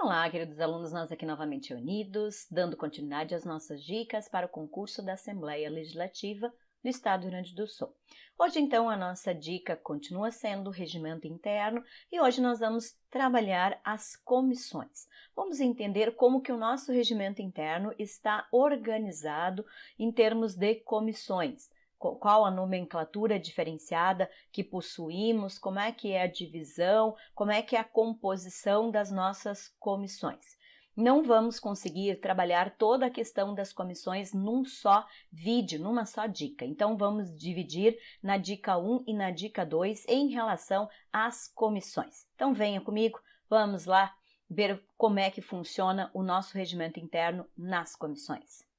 Olá, queridos alunos, nós aqui novamente unidos, dando continuidade às nossas dicas para o concurso da Assembleia Legislativa do Estado do Rio Grande do Sul. Hoje, então, a nossa dica continua sendo o regimento interno e hoje nós vamos trabalhar as comissões. Vamos entender como que o nosso regimento interno está organizado em termos de comissões. Qual a nomenclatura diferenciada que possuímos, como é que é a divisão, como é que é a composição das nossas comissões. Não vamos conseguir trabalhar toda a questão das comissões num só vídeo, numa só dica. Então, vamos dividir na dica 1 e na dica 2 em relação às comissões. Então, venha comigo, vamos lá ver como é que funciona o nosso regimento interno nas comissões.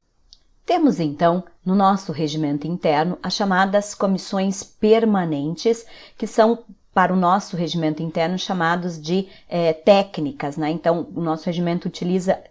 Temos, então, no nosso regimento interno, as chamadas comissões permanentes, que são, para o nosso regimento interno, chamados de técnicas, né? Então, o nosso regimento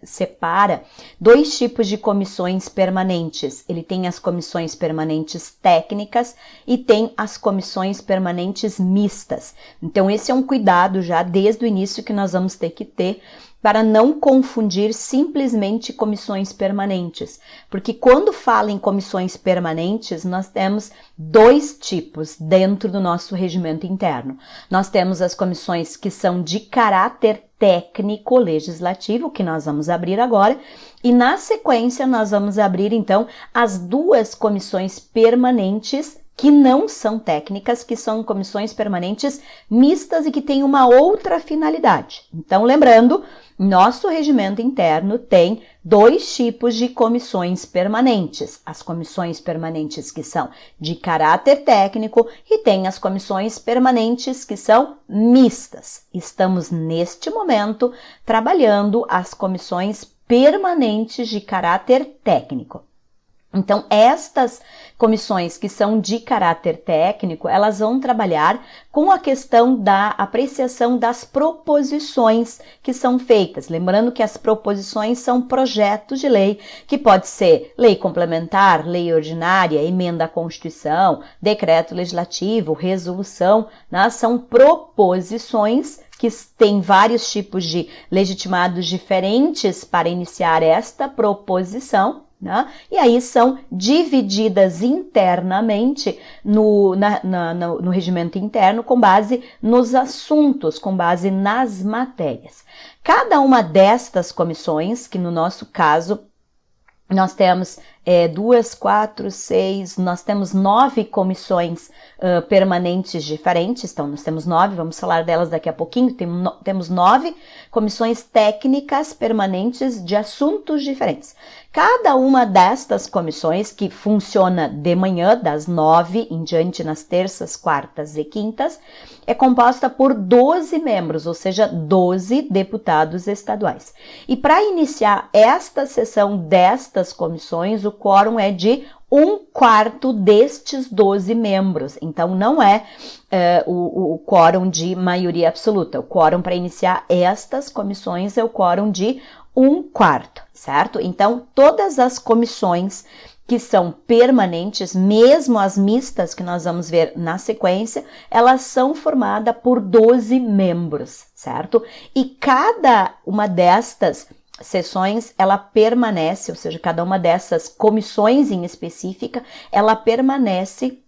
separa dois tipos de comissões permanentes. Ele tem as comissões permanentes técnicas e tem as comissões permanentes mistas. Então, esse é um cuidado já desde o início que nós vamos ter que ter para não confundir simplesmente comissões permanentes, porque quando fala em comissões permanentes, nós temos dois tipos dentro do nosso regimento interno. Nós temos as comissões que são de caráter técnico legislativo, que nós vamos abrir agora, e na sequência nós vamos abrir então as duas comissões permanentes que não são técnicas, que são comissões permanentes mistas e que têm uma outra finalidade. Então, lembrando, nosso regimento interno tem dois tipos de comissões permanentes. As comissões permanentes que são de caráter técnico e tem as comissões permanentes que são mistas. Estamos, neste momento, trabalhando as comissões permanentes de caráter técnico. Então, estas comissões que são de caráter técnico, elas vão trabalhar com a questão da apreciação das proposições que são feitas. Lembrando que as proposições são projetos de lei, que pode ser lei complementar, lei ordinária, emenda à Constituição, decreto legislativo, resolução, né? São proposições que tem vários tipos de legitimados diferentes para iniciar esta proposição, né? E aí são divididas internamente no regimento interno com base nos assuntos, com base nas matérias. Cada uma destas comissões, que no nosso caso nós temos 2, 4, 6, nós temos 9 comissões permanentes diferentes, então nós temos 9, vamos falar delas daqui a pouquinho, temos 9 comissões técnicas permanentes de assuntos diferentes. Cada uma destas comissões, que funciona de manhã, das 9 em diante, nas terças, quartas e quintas, é composta por 12 membros, ou seja, 12 deputados estaduais. E para iniciar esta sessão destas comissões, o quórum é de 1/4 destes 12 membros. Então, não é o quórum de maioria absoluta. O quórum para iniciar estas comissões é o quórum de 1/4, certo? Então, todas as comissões que são permanentes, mesmo as mistas que nós vamos ver na sequência, elas são formadas por 12 membros, certo? E cada uma destas sessões, ela permanece, ou seja, cada uma dessas comissões em específica, ela permanece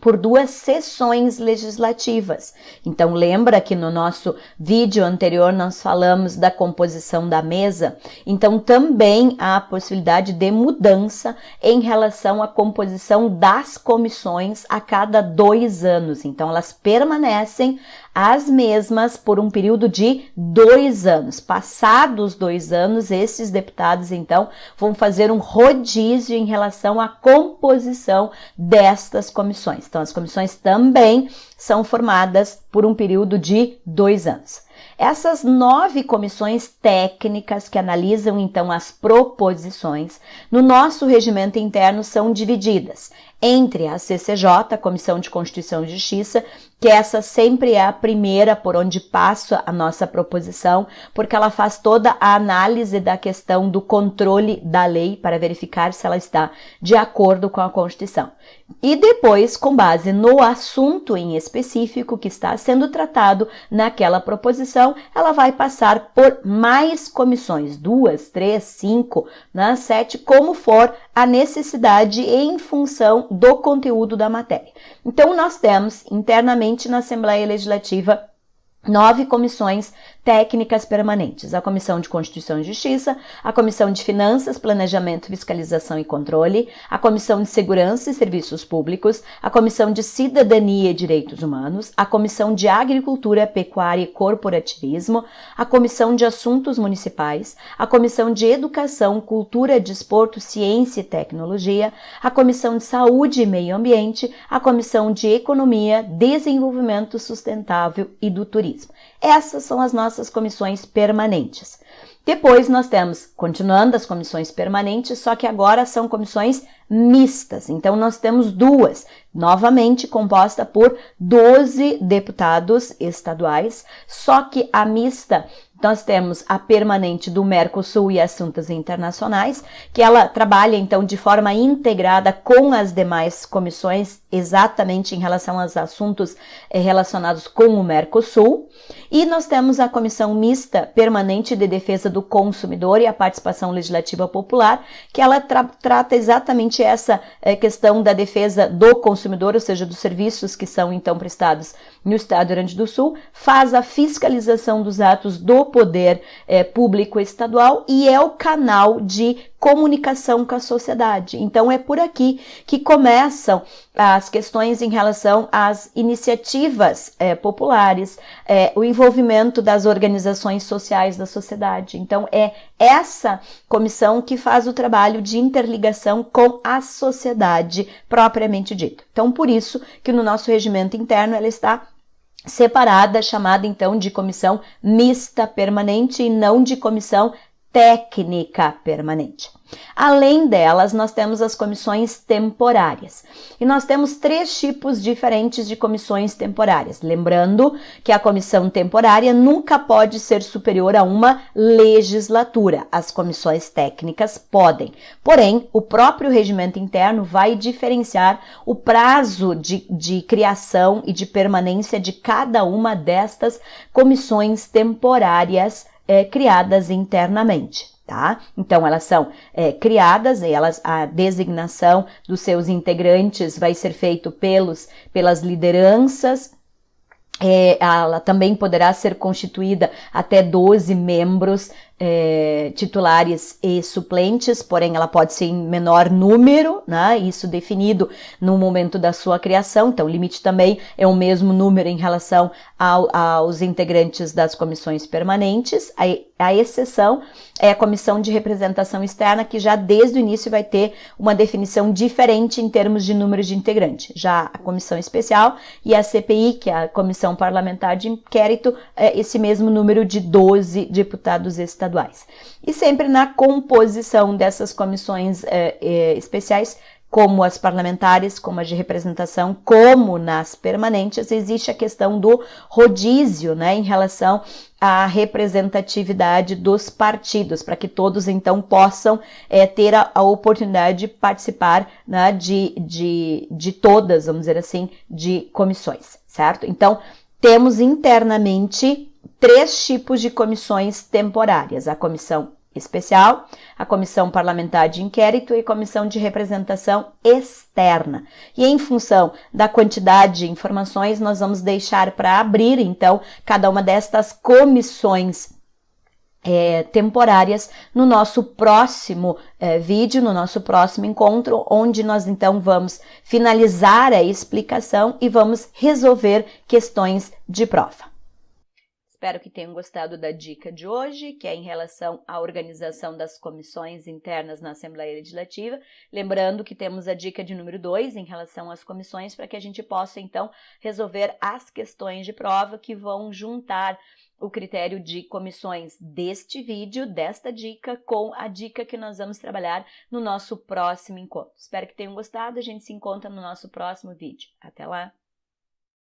por 2 sessões legislativas. Então, lembra que no nosso vídeo anterior nós falamos da composição da mesa? Então, também há a possibilidade de mudança em relação à composição das comissões a cada 2 anos. Então, elas permanecem as mesmas por um período de 2 anos. Passados 2 anos, esses deputados, então, vão fazer um rodízio em relação à composição destas comissões. Então, as comissões também são formadas por um período de 2 anos. Essas 9 comissões técnicas que analisam, então, as proposições, no nosso regimento interno são divididas entre a CCJ, a Comissão de Constituição e Justiça, que essa sempre é a primeira por onde passa a nossa proposição, porque ela faz toda a análise da questão do controle da lei para verificar se ela está de acordo com a Constituição. E depois, com base no assunto em específico que está sendo tratado naquela proposição, ela vai passar por mais comissões, 2, 3, 5, 7, como for a necessidade em função do conteúdo da matéria. Então, nós temos internamente na Assembleia Legislativa 9 comissões técnicas permanentes: a Comissão de Constituição e Justiça, a Comissão de Finanças, Planejamento, Fiscalização e Controle, a Comissão de Segurança e Serviços Públicos, a Comissão de Cidadania e Direitos Humanos, a Comissão de Agricultura, Pecuária e Corporativismo, a Comissão de Assuntos Municipais, a Comissão de Educação, Cultura, Desporto, Ciência e Tecnologia, a Comissão de Saúde e Meio Ambiente, a Comissão de Economia, Desenvolvimento Sustentável e do Turismo. Essas são as nossas comissões permanentes. Depois nós temos, continuando as comissões permanentes, só que agora são comissões mistas. Então nós temos 2, novamente composta por 12 deputados estaduais, só que a mista nós temos a permanente do Mercosul e Assuntos Internacionais, que ela trabalha então de forma integrada com as demais comissões, exatamente em relação aos assuntos relacionados com o Mercosul. E nós temos a Comissão Mista Permanente de Defesa do Consumidor e a Participação Legislativa Popular, que ela trata exatamente essa questão da defesa do consumidor, ou seja, dos serviços que são então prestados no Estado do Rio Grande do Sul, faz a fiscalização dos atos do poder público estadual e é o canal de comunicação com a sociedade. Então é por aqui que começam as questões em relação às iniciativas populares, o envolvimento das organizações sociais da sociedade. Então é essa comissão que faz o trabalho de interligação com a sociedade propriamente dita. Então por isso que no nosso regimento interno ela está separada, chamada então de comissão mista permanente e não de comissão técnica permanente. Além delas, nós temos as comissões temporárias. E nós temos 3 tipos diferentes de comissões temporárias. Lembrando que a comissão temporária nunca pode ser superior a uma legislatura. As comissões técnicas podem. Porém, o próprio regimento interno vai diferenciar o prazo de criação e de permanência de cada uma destas comissões temporárias criadas internamente. Tá? Então, elas são criadas, a designação dos seus integrantes vai ser feito pelas lideranças. Ela também poderá ser constituída até 12 membros titulares e suplentes, porém ela pode ser em menor número, né? Isso definido no momento da sua criação. Então o limite também é o mesmo número em relação aos integrantes das comissões permanentes. A exceção é a comissão de representação externa, que já desde o início vai ter uma definição diferente em termos de número de integrantes. Já a comissão especial e a CPI, que é a comissão parlamentar de inquérito, esse mesmo número de 12 deputados estaduais. E sempre na composição dessas comissões especiais, como as parlamentares, como as de representação, como nas permanentes, existe a questão do rodízio, né, em relação à representatividade dos partidos, para que todos então possam ter a oportunidade de participar, né, de todas, vamos dizer assim, de comissões, certo? Então, temos internamente 3 tipos de comissões temporárias: a comissão especial, a comissão parlamentar de inquérito e a comissão de representação externa. E em função da quantidade de informações, nós vamos deixar para abrir, então, cada uma destas comissões temporárias no nosso próximo vídeo, no nosso próximo encontro, onde nós então vamos finalizar a explicação e vamos resolver questões de prova. Espero que tenham gostado da dica de hoje, que é em relação à organização das comissões internas na Assembleia Legislativa. Lembrando que temos a dica de número 2 em relação às comissões, para que a gente possa, então, resolver as questões de prova que vão juntar o critério de comissões deste vídeo, desta dica, com a dica que nós vamos trabalhar no nosso próximo encontro. Espero que tenham gostado, a gente se encontra no nosso próximo vídeo. Até lá!